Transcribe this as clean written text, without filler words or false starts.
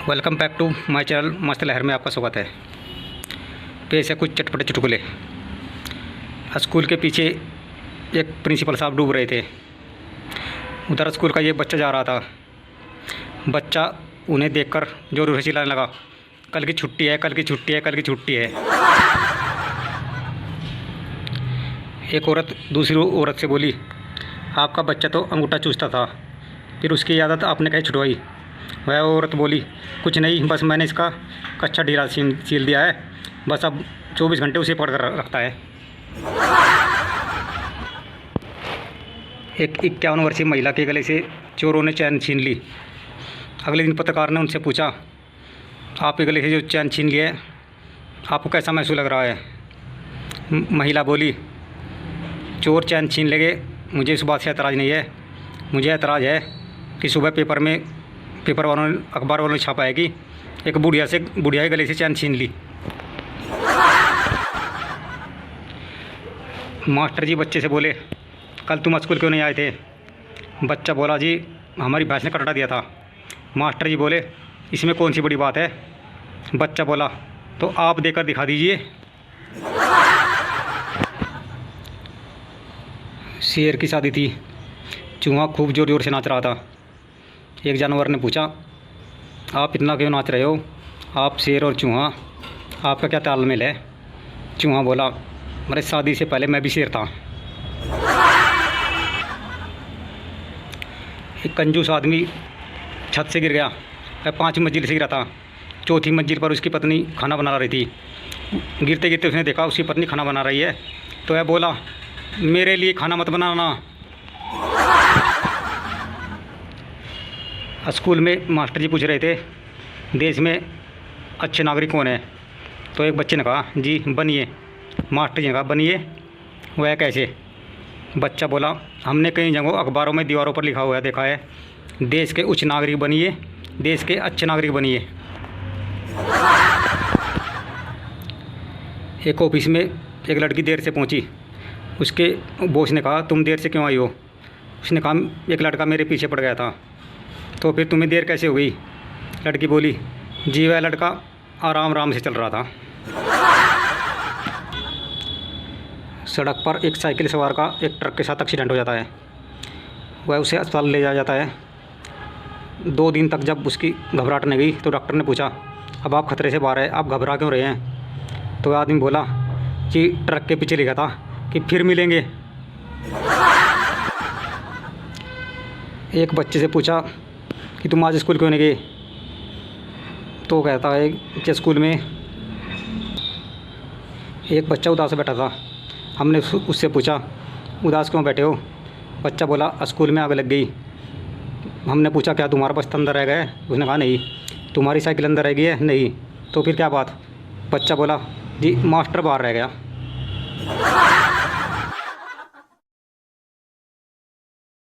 Welcome back to my channel Mast Lahar में आपका स्वागत है। पेश है कुछ चटपटे चुटकुले। स्कूल के पीछे एक प्रिंसिपल साहब डूब रहे थे। उधर स्कूल का ये बच्चा जा रहा था। बच्चा उन्हें देखकर जोर से चिल्लाने लगा, कल की छुट्टी है, कल की छुट्टी है, कल की छुट्टी है। एक औरत दूसरी औरत से बोली, आपका बच्चा तो अंगूठा चूसता था, फिर उसकी आदत आपने कहीं छुटवाई। वह औरत बोली, कुछ नहीं, बस मैंने इसका कच्चा ढीला सील दिया है, बस अब 24 घंटे उसे पकड़ कर रखता है। एक 51 वर्षीय महिला के गले से चोरों ने चैन छीन ली। अगले दिन पत्रकार ने उनसे पूछा, आपके गले से जो चैन छीन लिया है, आपको कैसा महसूस लग रहा है? महिला बोली, चोर चैन छीन लेंगे, मुझे इस बात से एतराज़ नहीं है। मुझे एतराज़ है कि सुबह पेपर वालों ने, अखबार वालों ने छापा है कि एक बुढ़िया के गले से चैन छीन ली। मास्टर जी बच्चे से बोले, कल तुम स्कूल क्यों नहीं आए थे? बच्चा बोला, जी हमारी भैंस ने कटड़ा दिया था। मास्टर जी बोले, इसमें कौन सी बड़ी बात है? बच्चा बोला, तो आप देकर दिखा दीजिए। शेर की शादी थी। चूहा खूब ज़ोर ज़ोर से नाच रहा था। एक जानवर ने पूछा, आप इतना क्यों नाच रहे हो? आप शेर और चूहा, आपका क्या तालमेल है? चूहा बोला, मेरे शादी से पहले मैं भी शेर था। एक कंजूस आदमी छत से गिर गया। वह 5 मंजिल से गिरा था। 4थी मंजिल पर उसकी पत्नी खाना बना रही थी। गिरते गिरते उसने देखा उसकी पत्नी खाना बना रही है, तो वह बोला, मेरे लिए खाना मत बनाना। स्कूल में मास्टर जी पूछ रहे थे, देश में अच्छे नागरिक कौन है? तो एक बच्चे ने कहा, जी बनिए। मास्टर जी ने कहा, बनिए? वह कैसे? बच्चा बोला, हमने कई जगहों अखबारों में दीवारों पर लिखा हुआ देखा है, देश के उच्च नागरिक बनिए, देश के अच्छे नागरिक बनिए। एक ऑफिस में एक लड़की देर से पहुंची। उसके बॉस ने कहा, तुम देर से क्यों आई हो? उसने कहा, एक लड़का मेरे पीछे पड़ गया था। तो फिर तुम्हें देर कैसे हो गई? लड़की बोली, जी वह लड़का आराम से चल रहा था। सड़क पर एक साइकिल सवार का एक ट्रक के साथ एक्सीडेंट हो जाता है। वह उसे अस्पताल ले जाया जाता है। 2 दिन तक जब उसकी घबराहट नहीं गई तो डॉक्टर ने पूछा, अब आप खतरे से बाहर हैं, आप घबरा क्यों रहे हैं? तो वह आदमी बोला, जी ट्रक के पीछे लिखा था कि फिर मिलेंगे। एक बच्चे से पूछा कि तुम आज स्कूल क्यों नहीं गए? तो कहता है कि स्कूल में एक बच्चा उदास बैठा था। हमने उससे पूछा, उदास क्यों बैठे हो? बच्चा बोला, स्कूल में आग लग गई। हमने पूछा, क्या तुम्हारा बस्ता अंदर रह गया? उसने कहा, नहीं। तुम्हारी साइकिल अंदर रह गई है? नहीं। तो फिर क्या बात? बच्चा बोला, जी मास्टर बाहर रह गया।